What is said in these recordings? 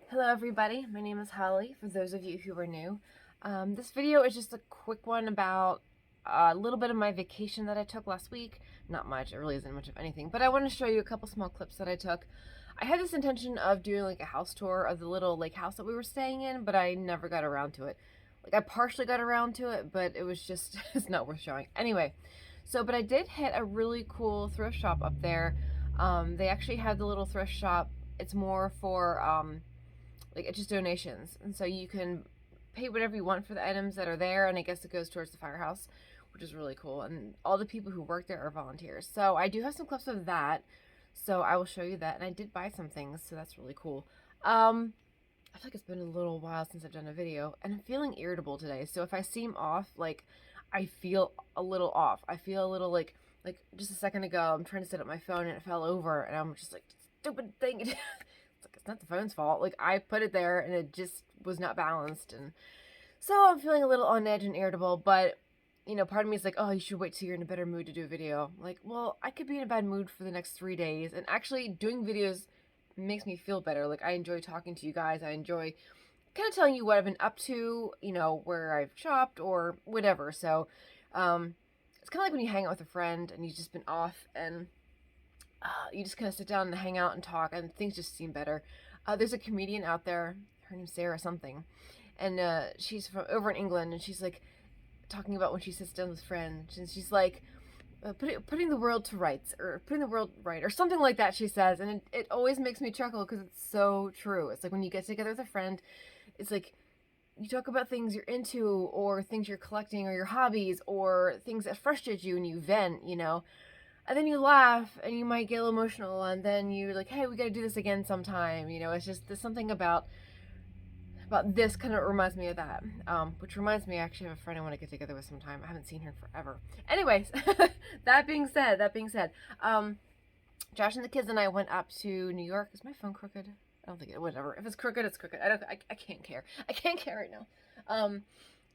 Hello everybody, my name is Holly, for those of you who are new. This video is just a quick one about a little bit of my vacation that I took last week. Not much, it really isn't much of anything, but I want to show you a couple small clips that I took. I had this intention of doing like a house tour of the little lake house that we were staying in, but I never got around to it. Like I partially got around to it, but it was just, it's not worth showing. Anyway, but I did hit a really cool thrift shop up there. They actually have the little thrift shop. It's more for, like it's just donations, and so you can pay whatever you want for the items that are there, and I guess it goes towards the firehouse, which is really cool. And all the people who work there are volunteers, so I do have some clips of that, so I will show you that. And I did buy some things, so that's really cool. I feel like it's been a little while since I've done a video, and I'm feeling irritable today, so if I seem off, like I feel a little off. I feel a little like just a second ago I'm trying to set up my phone and it fell over, and I'm just like, stupid thing. It's not the phone's fault. Like, I put it there and it just was not balanced. And so I'm feeling a little on edge and irritable, but, you know, part of me is like, oh, you should wait till you're in a better mood to do a video. Like, well, I could be in a bad mood for the next 3 days. And actually, doing videos makes me feel better. Like, I enjoy talking to you guys. I enjoy kind of telling you what I've been up to, you know, where I've shopped or whatever. So, it's kind of like when you hang out with a friend and you've just been off, and you just kind of sit down and hang out and talk, and things just seem better. There's a comedian out there, her name's Sarah something, and she's from over in England, and she's like talking about when she sits down with friends, and she's like, putting the world to rights, or putting the world right, or something like that, she says. And it always makes me chuckle because it's so true. It's like when you get together with a friend, it's like you talk about things you're into, or things you're collecting, or your hobbies, or things that frustrate you, and you vent, you know. And then you laugh, and you might get a little emotional, and then you're like, hey, we gotta do this again sometime. You know, it's just, there's something about this kind of reminds me of that. Which reminds me, I actually have a friend I want to get together with sometime. I haven't seen her in forever. Anyways, that being said, Josh and the kids and I went up to New York. Is my phone crooked? I don't think it, whatever. If it's crooked, it's crooked. I can't care. I can't care right now.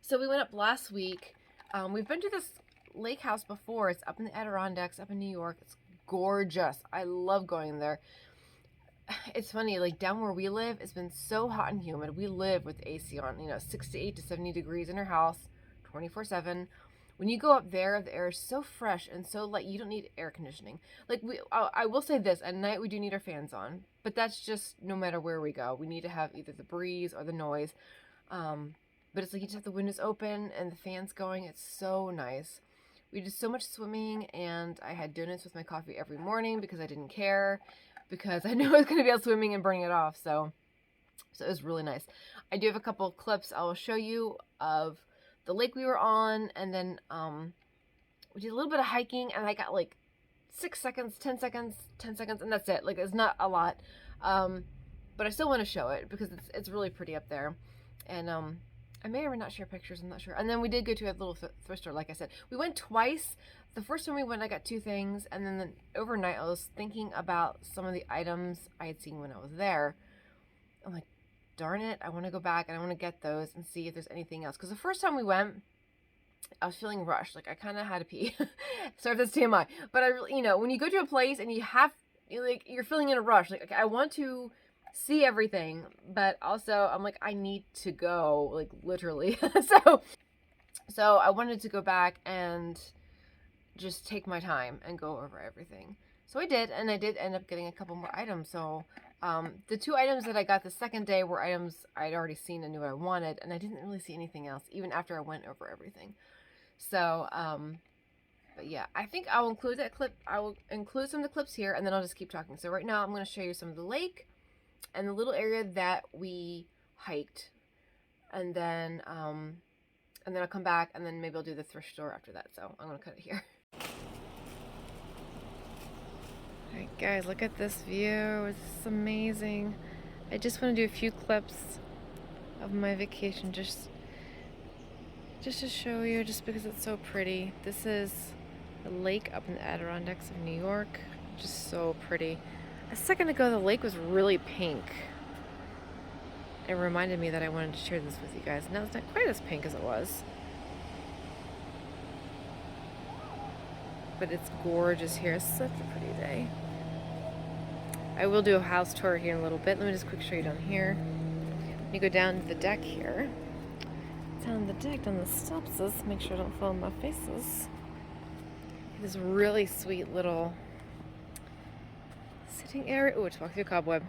So we went up last week. We've been to this lake house before. It's up in the Adirondacks, up in New York. It's gorgeous. I love going there. It's funny, like down where we live, it's been so hot and humid. We live with AC on, you know, 68 to 70 degrees in our house, 24/7. When you go up there, the air is so fresh and so light. You don't need air conditioning. Like I will say this: at night we do need our fans on, but that's just no matter where we go. We need to have either the breeze or the noise. But it's like you just have the windows open and the fans going. It's so nice. We did so much swimming, and I had donuts with my coffee every morning because I didn't care, because I knew I was going to be out swimming and burning it off. So it was really nice. I do have a couple of clips I will show you of the lake we were on, and then we did a little bit of hiking, and I got like 6 seconds, 10 seconds, 10 seconds, and that's it. Like, it's not a lot, but I still want to show it because it's really pretty up there. And I may or may not share pictures, I'm not sure. And then we did go to a little thrift store, like I said. We went twice. The first time we went, I got 2 things, and then overnight I was thinking about some of the items I had seen when I was there. I'm like, darn it, I want to go back and I want to get those and see if there's anything else. Because the first time we went, I was feeling rushed. Like, I kind of had to pee. Sorry if that's TMI. But I really, you know, when you go to a place and you're feeling in a rush. Like, I want to see everything, but also I'm like, I need to go, like, literally. So I wanted to go back and just take my time and go over everything. So I did, and I did end up getting a couple more items. So the 2 items that I got the second day were items I'd already seen and knew I wanted, and I didn't really see anything else, even after I went over everything. So, but yeah, I think I'll include that clip. I will include some of the clips here, and then I'll just keep talking. So right now I'm going to show you some of the lake and the little area that we hiked, and then I'll come back, and then maybe I'll do the thrift store after that. So I'm going to cut it here. Alright guys, look at this view. It's amazing. I just want to do a few clips of my vacation just to show you, just because it's so pretty. This is the lake up in the Adirondacks of New York. Just so pretty. A second ago the lake was really pink. It reminded me that I wanted to share this with you guys. Now it's not quite as pink as it was. But it's gorgeous here. It's such a pretty day. I will do a house tour here in a little bit. Let me just quick show you down here. You go down to the deck here. Down the deck, down the steps. Make sure I don't fall on my faces. This really sweet little sitting area. Oh, it's walk through a cobweb.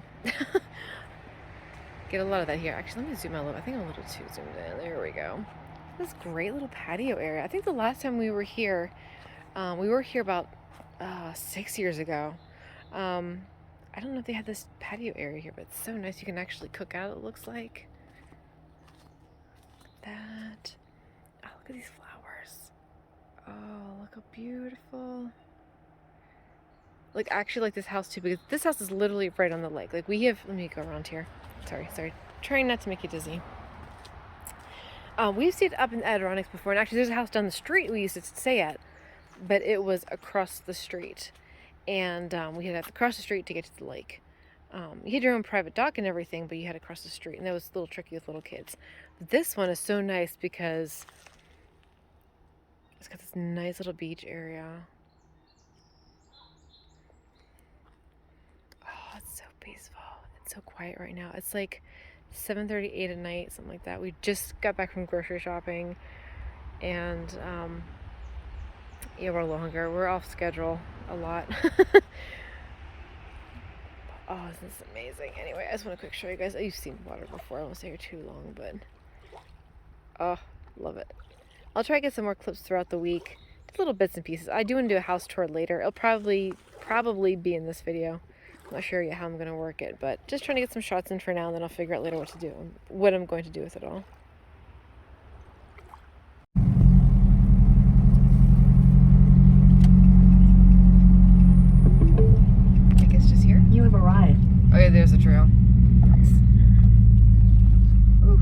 Get a lot of that here. Actually, let me zoom out a little. I think I'm a little too zoomed in. There we go. This great little patio area. I think the last time we were here about 6 years ago. I don't know if they had this patio area here, but it's so nice. You can actually cook out, it looks like. That. Oh, look at these flowers. Oh, look how beautiful. Like, actually like this house too, because this house is literally right on the lake. Like, we have, let me go around here. Sorry. Trying not to make you dizzy. We've stayed up in the Adirondacks before, and actually there's a house down the street we used to stay at, but it was across the street. And we had to cross the street to get to the lake. You had your own private dock and everything, but you had to cross the street, and that was a little tricky with little kids. But this one is so nice because it's got this nice little beach area. Oh, it's so peaceful. It's so quiet right now. It's like 7:38 at night, something like that. We just got back from grocery shopping, and yeah, we're longer. We're off schedule a lot. Oh, this is amazing. Anyway, I just want to quick show you guys. You've seen water before. I won't stay here too long, but oh, love it. I'll try to get some more clips throughout the week. Just little bits and pieces. I do want to do a house tour later. It'll probably be in this video. I'm not sure yet how I'm going to work it, but just trying to get some shots in for now, and then I'll figure out later what I'm going to do with it all. You have arrived. Oh yeah, there's a trail. Nice. Ooh.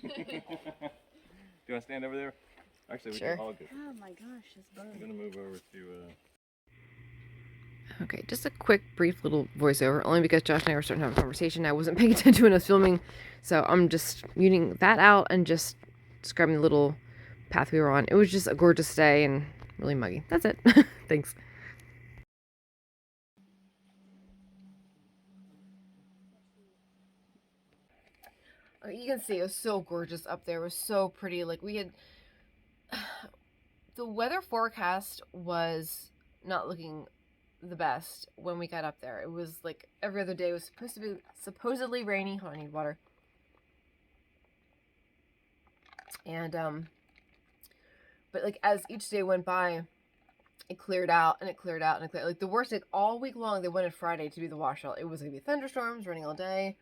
Do you want to stand over there? Actually, we Sure. can all go. Oh my gosh, this bug. I'm gonna move over to. Okay, just a quick, brief little voiceover, only because Josh and I were starting to have a conversation. I wasn't paying attention when I was filming, so I'm just muting that out and just describing the little path we were on. It was just a gorgeous day and really muggy. That's it. Thanks. You can see it was so gorgeous up there. It was so pretty. Like, we had the weather forecast was not looking the best when we got up there. It was like every other day was supposed to be supposedly rainy. Hold on, I need water. And but like as each day went by, it cleared out and it cleared out and it cleared. Like the worst, like all week long, they wanted Friday to be the washout. It was gonna be thunderstorms, raining all day.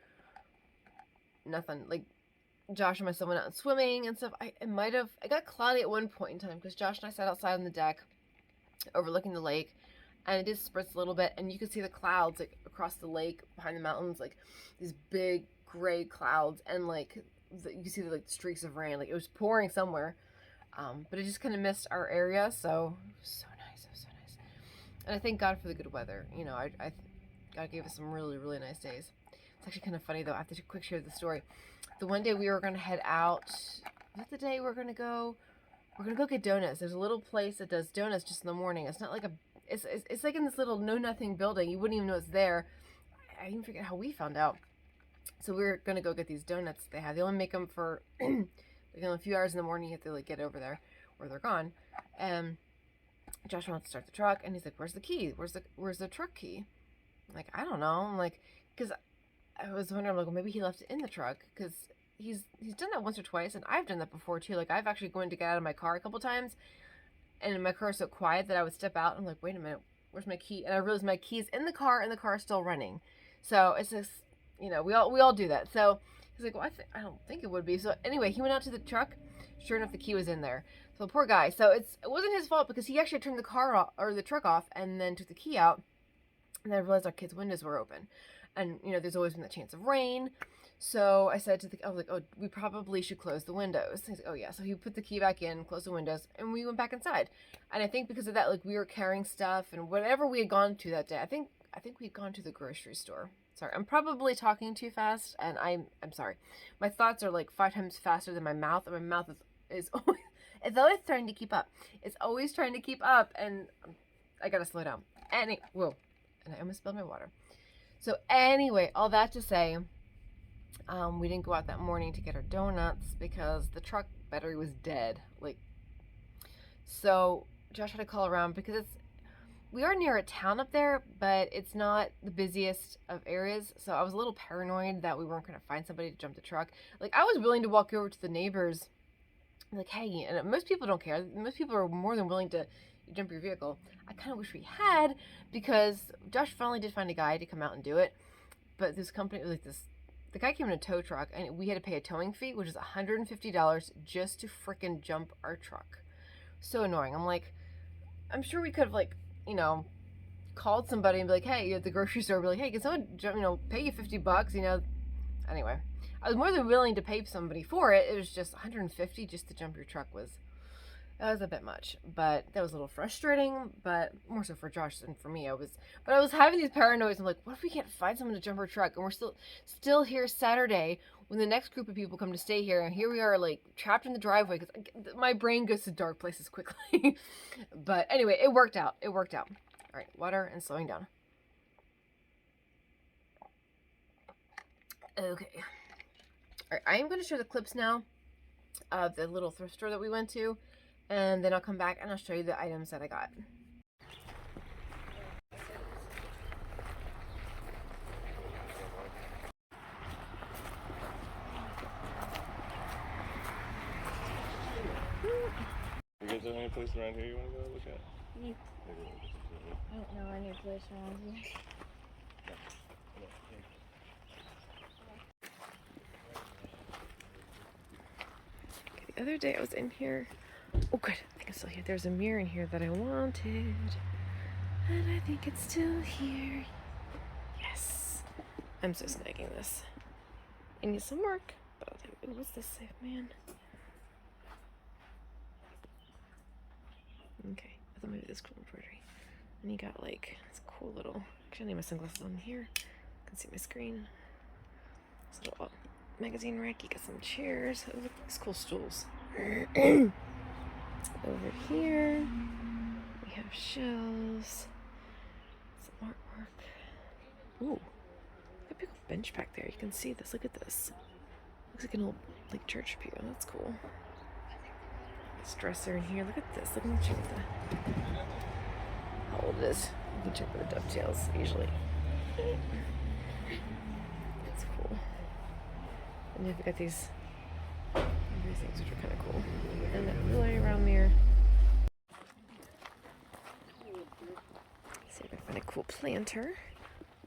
Nothing. Like Josh and myself went out swimming and stuff. It got cloudy at one point in time because Josh and I sat outside on the deck overlooking the lake, and it did spritz a little bit, and you could see the clouds like across the lake behind the mountains, like these big gray clouds, and like you could see the like streaks of rain. Like it was pouring somewhere, but it just kind of missed our area. So it was so nice. It was so nice, and I thank God for the good weather. You know, God gave us some really, really nice days. It's actually kind of funny though. I have to quick share the story. The one day we were gonna head out. Was that the day we're gonna go get donuts? There's a little place that does donuts just in the morning. It's not like it's like in this little know nothing building. You wouldn't even know it's there. I even forget how we found out. So we were gonna go get these donuts they have. They only make them for like a few hours in the morning. You have to like get over there, or they're gone. And Josh wants to start the truck, and he's like, "Where's the key? Where's the truck key?" I'm like, I don't know. I'm like, because I was wondering, like, well, maybe he left it in the truck, because he's done that once or twice, and I've done that before too. Like, I've actually gone to get out of my car a couple times, and my car is so quiet that I would step out and I'm like, wait a minute, where's my key? And I realized my key's in the car, and the car is still running. So it's just, you know, we all do that. So he's like, well, I don't think it would be. So anyway, he went out to the truck. Sure enough, the key was in there. So poor guy. So it wasn't his fault, because he actually turned the car off, or the truck off, and then took the key out. And then I realized our kids' windows were open. And, you know, there's always been the chance of rain. So I said I was like, oh, we probably should close the windows. He's like, oh, yeah. So he put the key back in, closed the windows, and we went back inside. And I think because of that, like, we were carrying stuff and whatever we had gone to that day. I think we'd gone to the grocery store. Sorry, I'm probably talking too fast, and I'm sorry. My thoughts are like 5 times faster than my mouth, and my mouth is always, it's always trying to keep up. It's always trying to keep up, and I gotta slow down. Whoa. And I almost spilled my water. So anyway, all that to say, we didn't go out that morning to get our donuts because the truck battery was dead. Like, so Josh had to call around because we are near a town up there, but it's not the busiest of areas. So I was a little paranoid that we weren't going to find somebody to jump the truck. Like, I was willing to walk over to the neighbors, like, hey, and most people don't care. Most people are more than willing to jump your vehicle. I kind of wish we had, because Josh finally did find a guy to come out and do it. But this company, like the guy came in a tow truck, and we had to pay a towing fee, which is $150 just to frickin' jump our truck. So annoying. I'm like, I'm sure we could have, like, called somebody and be like, hey, you're at the grocery store, be like, hey, can someone, pay you $50, Anyway, I was more than willing to pay somebody for it. It was just $150 just to jump your truck that was a bit much, but that was a little frustrating, but more so for Josh than for me. I was having these paranoids. I'm like, what if we can't find someone to jump our truck? And we're still here Saturday when the next group of people come to stay here, and here we are, like, trapped in the driveway, because my brain goes to dark places quickly. But anyway, it worked out. All right, water and slowing down. Okay. All right, I am going to show the clips now of the little thrift store that we went to, and then I'll come back and I'll show you the items that I got. You guys have any place around here you want to go look at? I don't know any place around here. The other day I was in here. Oh, good. I think it's still here. There's a mirror in here that I wanted. And I think it's still here. Yes. I'm so snagging this. It needs some work. But I'll think, what's this safe, man? Okay. I thought maybe this cool embroidery. And you got, like, this cool little... Actually, I need my sunglasses on here. I can see my screen. This little magazine rack. You got some chairs. Oh, look at these cool stools. Over here, we have shelves, some artwork. Ooh, a big old bench back there. You can see this. Look at this. Looks like an old, like, church pew. That's cool. This dresser in here. Look at this. Look at the check how old it is. You can check for the dovetails usually. That's cool. And then we got these things which are kind of cool. And that really round mirror. See if I can find a cool planter.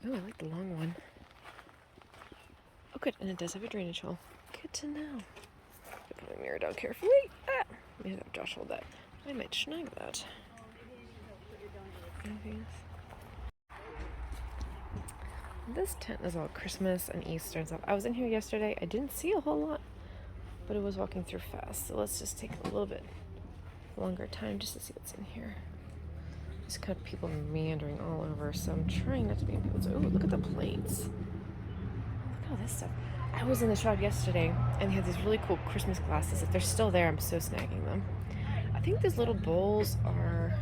Oh, I like the long one. Oh, good. And it does have a drainage hole. Good to know. Put my mirror down carefully. Ah! Let me have Josh hold that. I might snag that. Anything else? This tent is all Christmas and Easter and stuff. I was in here yesterday. I didn't see a whole lot, but it was walking through fast. So let's just take a little bit longer time just to see what's in here. Just kind of people meandering all over, so I'm trying not to be in people's... Oh, look at the plates. Look at all this stuff. I was in the shop yesterday, and they had these really cool Christmas glasses. If they're still there, I'm so snagging them. I think these little bowls are...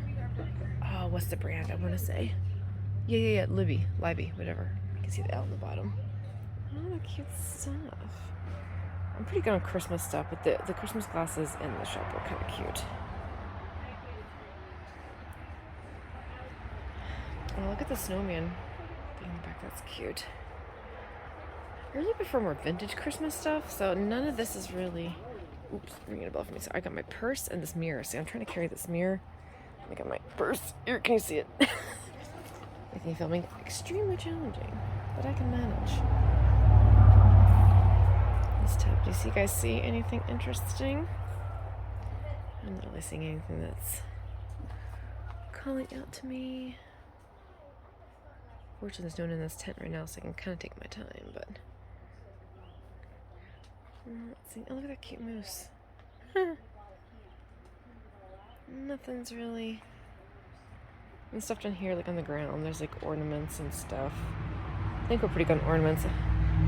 Oh, what's the brand? I want to say. Yeah. Libby, whatever. You can see the L on the bottom. Oh, the cute stuff. I'm pretty good on Christmas stuff, but the Christmas glasses in the shop were kind of cute. Oh, look at the snowman in the back. That's cute. I really prefer more vintage Christmas stuff, so none of this is really... Oops, ringing a bell for me. So I got my purse and this mirror. See, I'm trying to carry this mirror. I got my purse. Here, can you see it? Making filming extremely challenging, but I can manage. This tab. Do you guys see anything interesting? I'm not really seeing anything that's calling out to me. Fortunately, there's no one in this tent right now, so I can kind of take my time, but... Let's see. Oh, look at that cute moose. Nothing's really... And stuff down here, like on the ground, there's like ornaments and stuff. I think we're pretty good on ornaments.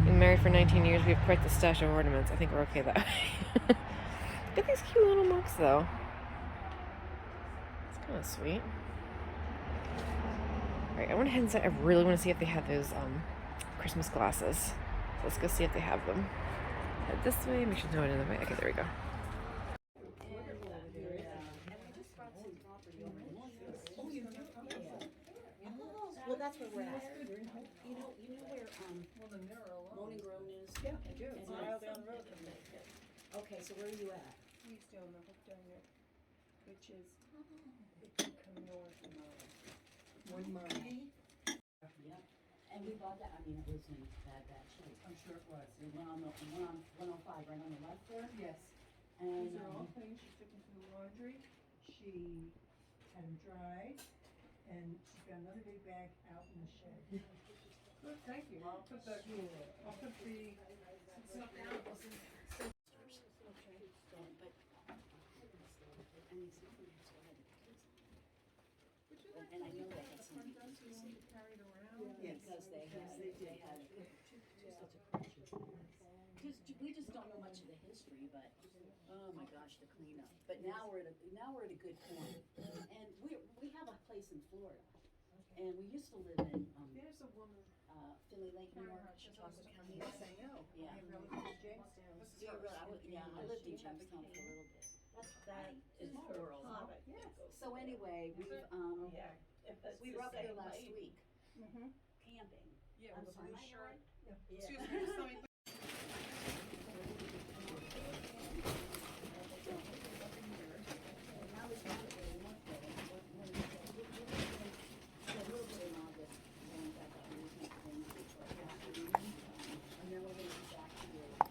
Been married for 19 years, we have quite the stash of ornaments. I think we're okay that way. Look at these cute little mugs, though. It's kind of sweet. Alright, I went ahead and said I really want to see if they have those Christmas glasses. So let's go see if they have them. Head this way, make sure there's no one in the way. Okay, there we go. Well, that's where we're at. You know where Moaning Groan is? Yeah, I do. It's a And mile down the road from me. Okay, so where are you at? We used to own the Hook Diner, which is, if you come north a mile. 1 mile. Yep. And we bought that, I mean, it was in bad shape. I'm sure it was. The one on 105, right on the left there. Yes. And, These are all things she took into the laundry. She had them dried, and she's got another big bag out in the shed. Good, thank you. I'll put the. And I know that that's something Carried around. because they had two sets of crutches. We just don't know much of the history, but oh my gosh, the cleanup. But now we're at a good point, and we have a place in Florida, and we used to live in There's a woman. Finley Lake, New York, Chautauqua County. Yes, I know. Yeah. I have relatives in Jamestown. I lived in Jamestown for a little bit. That is It's small her world. hobby. Yes. So anyway, we were up there last week camping. Yeah, I'm with a sorry, blue am I shirt. right? Yeah. Yeah. Excuse me, just let me. Now we found it where we want to go. When we get a little bit in August, and back up and we can't go for a afternoon. And then we're gonna be back to the.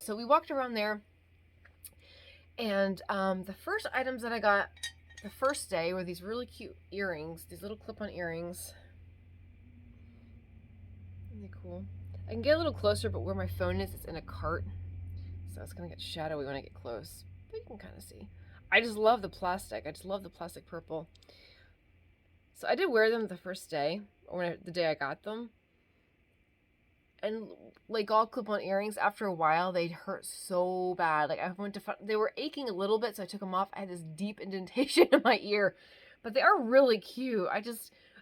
So we walked around there, and the first items that I got the first day were these really cute earrings, these little clip-on earrings. Isn't they cool? I can get a little closer, but where my phone is, it's in a cart, so it's gonna get shadowy when I get close, but you can kind of see. I just love the plastic. I just love the plastic purple. So I did wear them the first day, or the day I got them. And like all clip-on earrings, after a while, they'd hurt so bad. Like I went to, they were aching a little bit, so I took them off. I had this deep indentation in my ear, but they are really cute. I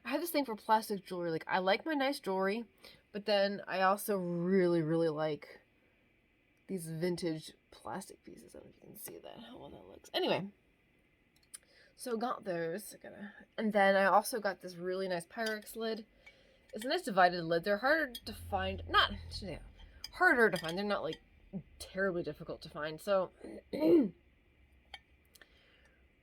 have this thing for plastic jewelry. Like I like my nice jewelry, but then I also really, really like these vintage plastic pieces. I don't know if you can see that, how well that looks. Anyway, so got those. And then I also got this really nice Pyrex lid. It's a nice divided lid. They're harder to find. Harder to find. They're not like terribly difficult to find. So there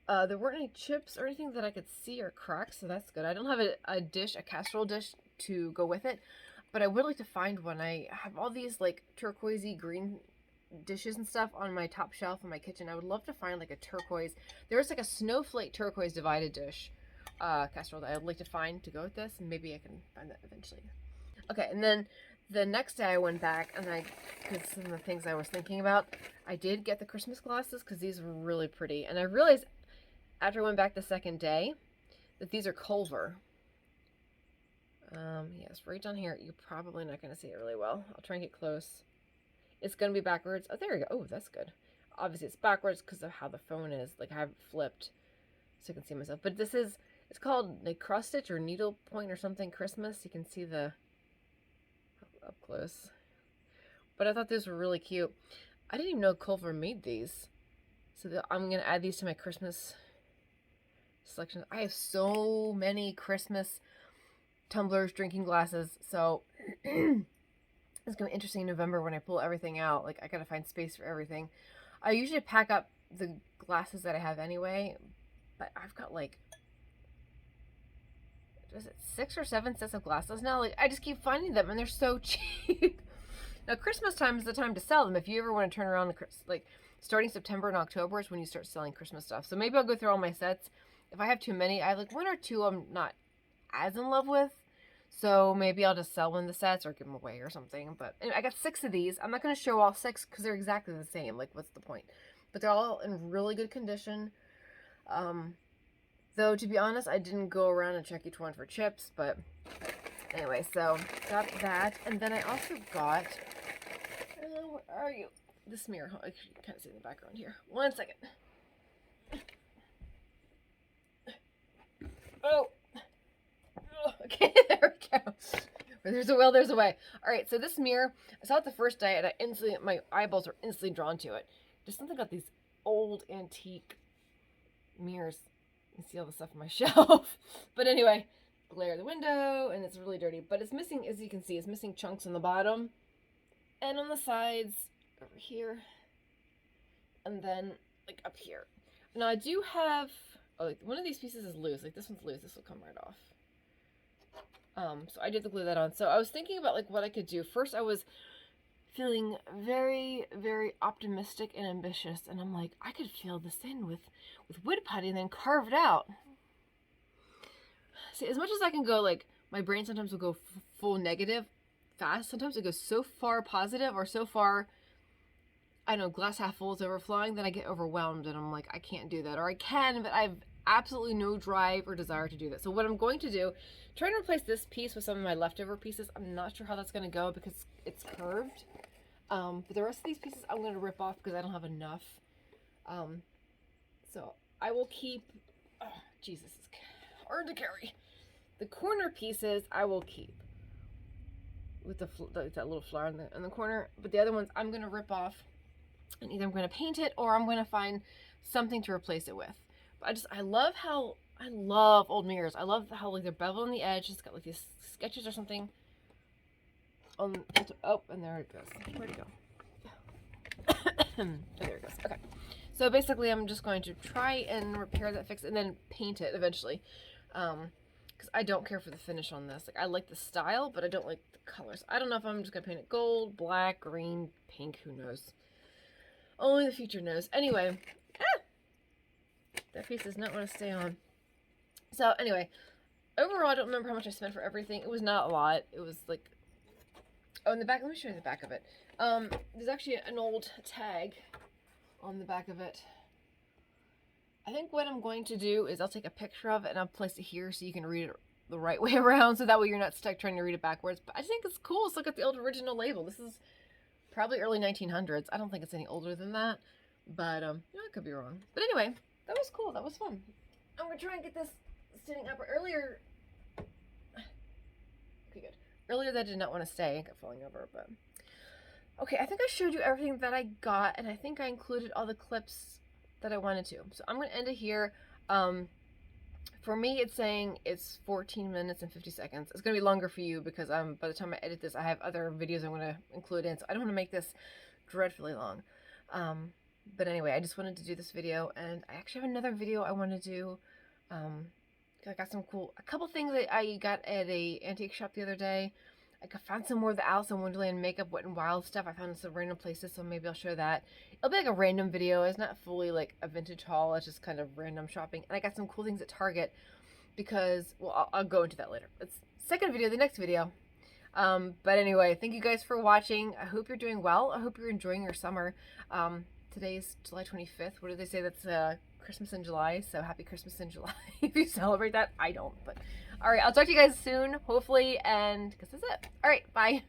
weren't any chips or anything that I could see or cracks, so that's good. I don't have a casserole dish to go with it, but I would like to find one. I have all these like turquoisey green dishes and stuff on my top shelf in my kitchen. I would love to find like a turquoise. There's like a snowflake turquoise divided dish casserole that I'd like to find to go with this, and maybe I can find that eventually. Okay, and then the next day I went back, and because some of the things I was thinking about, I did get the Christmas glasses because these were really pretty, and I realized after I went back the second day that these are Culver. Yes, right down here. You're probably not going to see it really well. I'll try and get close. It's going to be backwards. Oh, there you go. Oh, that's good. Obviously, it's backwards because of how the phone is. Like, I have it flipped so I can see myself. But this is, it's called like cross stitch or needle point or something Christmas. You can see the up close. But I thought these were really cute. I didn't even know Culver made these. So I'm going to add these to my Christmas selection. I have so many Christmas tumblers, drinking glasses. So it's going to be interesting in November when I pull everything out. Like, I got to find space for everything. I usually pack up the glasses that I have anyway. But I've got like, is it 6 or 7 sets of glasses now? Like, I just keep finding them and they're so cheap. Now, Christmas time is the time to sell them. If you ever want to turn around like starting September and October is when you start selling Christmas stuff. So maybe I'll go through all my sets. If I have too many, I have like 1 or 2 I'm not as in love with. So maybe I'll just sell one of the sets or give them away or something. But anyway, I got 6 of these. I'm not going to show all 6 because they're exactly the same. Like, what's the point? But they're all in really good condition. Though, to be honest, I didn't go around and check each one for chips, but anyway, so got that. And then I also got, where are you? This mirror. I can kind of see in the background here. 1 second. Oh, okay, there we go. Where there's a will, there's a way. All right, so this mirror, I saw it the first day, and my eyeballs were instantly drawn to it. Just something about these old antique mirrors. You can see all the stuff on my shelf. But anyway, glare the window, and it's really dirty. But it's missing, as you can see, it's missing chunks on the bottom and on the sides over here, and then like up here. Now I do have, oh, like one of these pieces is loose. Like this one's loose. This will come right off. So I did glue that on. So I was thinking about like what I could do. First, I was feeling very, very optimistic and ambitious, and I'm like, I could fill this in with wood putty and then carve it out. See, as much as I can go, like my brain sometimes will go full negative fast. Sometimes it goes so far positive or so far, I don't know, glass half full is overflowing, then I get overwhelmed and I'm like, I can't do that. Or I can, but I've absolutely no drive or desire to do that. So what I'm going to do, try to replace this piece with some of my leftover pieces. I'm not sure how that's going to go because it's curved. But the rest of these pieces I'm going to rip off because I don't have enough. So I will keep, oh, Jesus, it's hard to carry. The corner pieces I will keep with that little flower in the corner. But the other ones I'm going to rip off, and either I'm going to paint it or I'm going to find something to replace it with. But I love old mirrors. I love how like they're beveled on the edge. It's got like these sketches or something. Oh, and there it goes. Where'd it go? Oh, there it goes. Okay. So basically I'm just going to try and repair that, fix it, and then paint it eventually. Because I don't care for the finish on this. Like I like the style, but I don't like the colors. I don't know if I'm just going to paint it gold, black, green, pink, who knows. Only the future knows. Anyway, that piece does not want to stay on. So anyway, overall I don't remember how much I spent for everything. It was not a lot. It was like, oh, in the back, let me show you the back of it. There's actually an old tag on the back of it. I think what I'm going to do is I'll take a picture of it and I'll place it here so you can read it the right way around, so that way you're not stuck trying to read it backwards. But I think it's cool. Let's look at the old original label. This is probably early 1900s. I don't think it's any older than that, but I could be wrong. But anyway, that was cool. That was fun. I'm gonna try and get this sitting up. Earlier, okay, good. Earlier that did not want to stay. I kept falling over, but okay. I think I showed you everything that I got, and I think I included all the clips that I wanted to. So I'm gonna end it here. For me, it's saying it's 14 minutes and 50 seconds. It's going to be longer for you because by the time I edit this, I have other videos I'm going to include in. So I don't want to make this dreadfully long. But anyway, I just wanted to do this video. And I actually have another video I want to do. I got a couple things that I got at a antique shop the other day. I found some more of the Alice in Wonderland makeup, Wet n Wild stuff. I found some random places, so maybe I'll show that. It'll be like a random video. It's not fully like a vintage haul. It's just kind of random shopping. And I got some cool things at Target because, well, I'll go into that later. It's second video, the next video. But anyway, thank you guys for watching. I hope you're doing well. I hope you're enjoying your summer. Today's July 25th. What do they say? That's Christmas in July. So happy Christmas in July. If you celebrate that, I don't. But all right, I'll talk to you guys soon, hopefully. And because that's it. All right, bye.